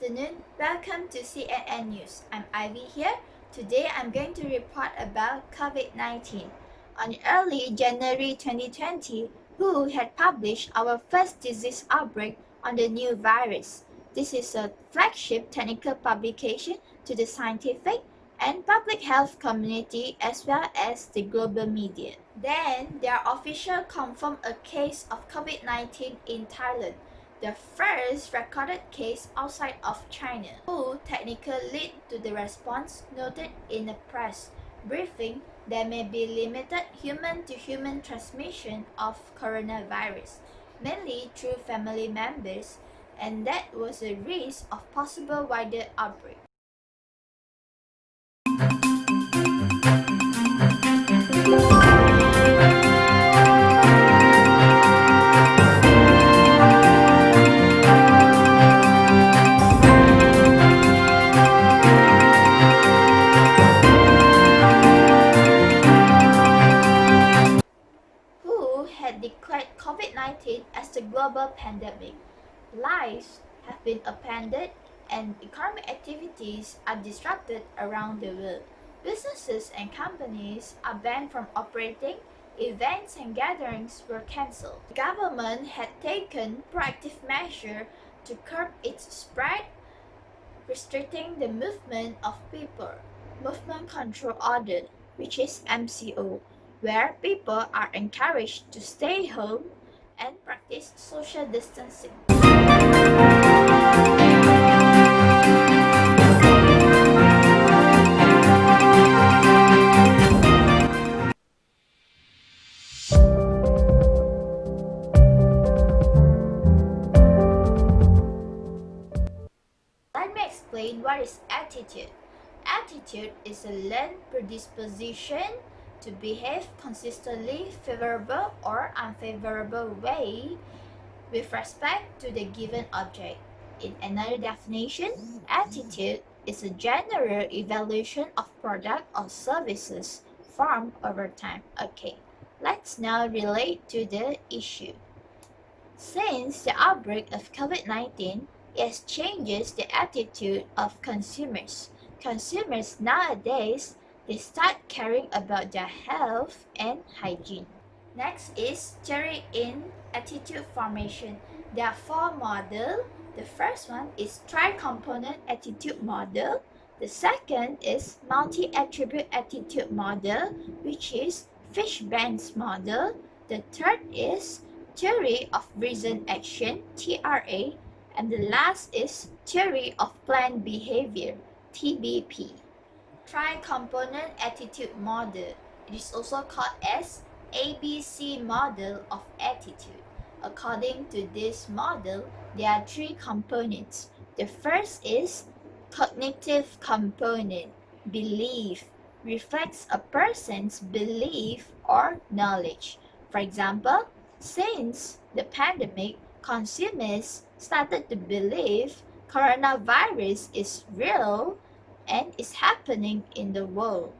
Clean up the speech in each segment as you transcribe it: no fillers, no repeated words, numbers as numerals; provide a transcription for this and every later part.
afternoon. Welcome to CNN News. I'm Ivy here. Today I'm going to report about COVID-19. On early January 2020, WHO had published our first disease outbreak on the new virus. This is a flagship technical publication to the scientific and public health community as well as the global media. Then, their official confirmed a case of COVID-19 in Thailand, the first recorded case outside of China. WHO technical lead to the response noted in a press briefing there may be limited human-to-human transmission of coronavirus, mainly through family members, and that was a risk of possible wider outbreak. WHO had declared COVID-19 as the global pandemic. Lives have been upended and economic activities are disrupted around the world. Businesses and companies are banned from operating, events and gatherings were cancelled. The government had taken proactive measures to curb its spread, restricting the movement of people, Movement Control Order, which is MCO, where people are encouraged to stay home and practice social distancing. Let me explain what is attitude. Attitude is a learned predisposition to behave consistently favorable or unfavorable way with respect to the given object. In another definition, attitude is a general evaluation of product or services formed over time. Okay, let's now relate to the issue. Since the outbreak of COVID-19, it changes the attitude of consumers. Consumers nowadays, they start caring about their health and hygiene. Next is theory in attitude formation. There are four models. The first one is tri-component attitude model. The second is multi-attribute attitude model, which is Fishbane's model. The third is theory of reason action, TRA. And the last is theory of planned behavior, TBP. Tri-component attitude model. It is also called as ABC model of attitude. According to this model, there are three components. The first is cognitive component, belief, reflects a person's belief or knowledge. For example, since the pandemic, consumers started to believe coronavirus is real and is happening in the world.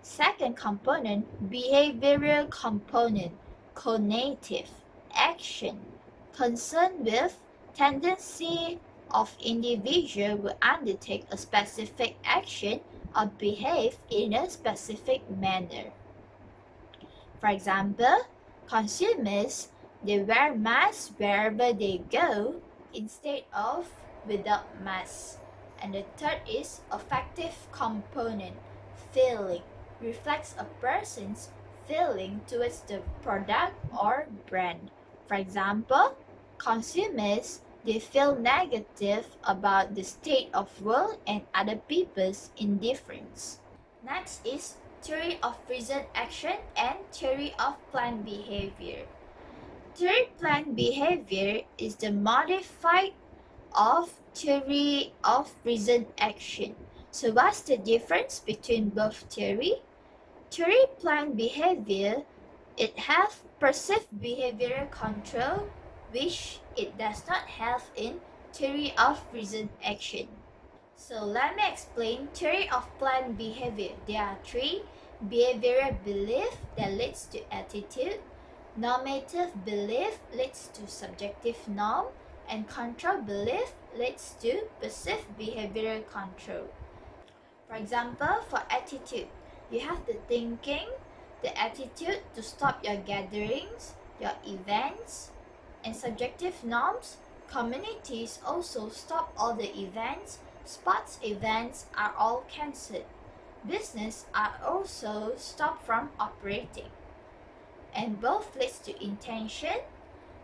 Second component, behavioral component, cognitive, action, concerned with tendency of individual will undertake a specific action or behave in a specific manner. For example, consumers, they wear masks wherever they go instead of without masks. And the third is affective component, feeling, reflects a person's feeling towards the product or brand. For example, consumers, they feel negative about the state of world and other people's indifference. Next is theory of reason action and theory of planned behavior. Theory planned behavior is the modified of theory of reason action. So what's the difference between both theory? Theory planned behavior, it has perceived behavioral control, which it does not have in theory of reason action. So let me explain theory of planned behavior. There are three: behavioral belief that leads to attitude, normative belief leads to subjective norm, and control belief leads to passive behavioral control. For example, for attitude, you have the thinking, the attitude to stop your gatherings, your events, and subjective norms. Communities also stop all the events. Sports events are all cancelled. Business are also stopped from operating. And both leads to intention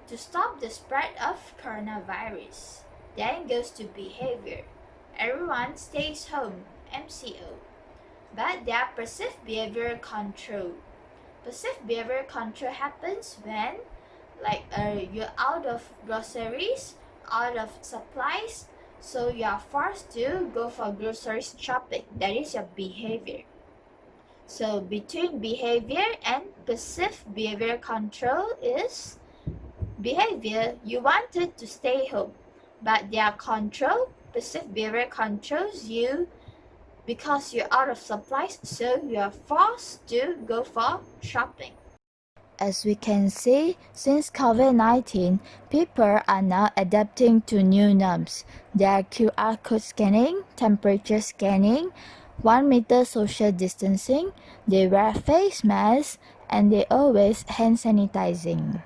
to stop the spread of coronavirus. Then goes to behavior. Everyone stays home, MCO. But there are passive behavior control. Passive behavior control happens when you're out of groceries, out of supplies, so you are forced to go for groceries shopping. That is your behavior. So between behavior and passive behavior control is behavior. You wanted to stay home, but their control, passive behavior controls you because you're out of supplies, so you are forced to go for shopping. As we can see, since COVID-19, people are now adapting to new norms. There are QR code scanning, temperature scanning, 1 meter social distancing, they wear face masks, and they always hand sanitizing.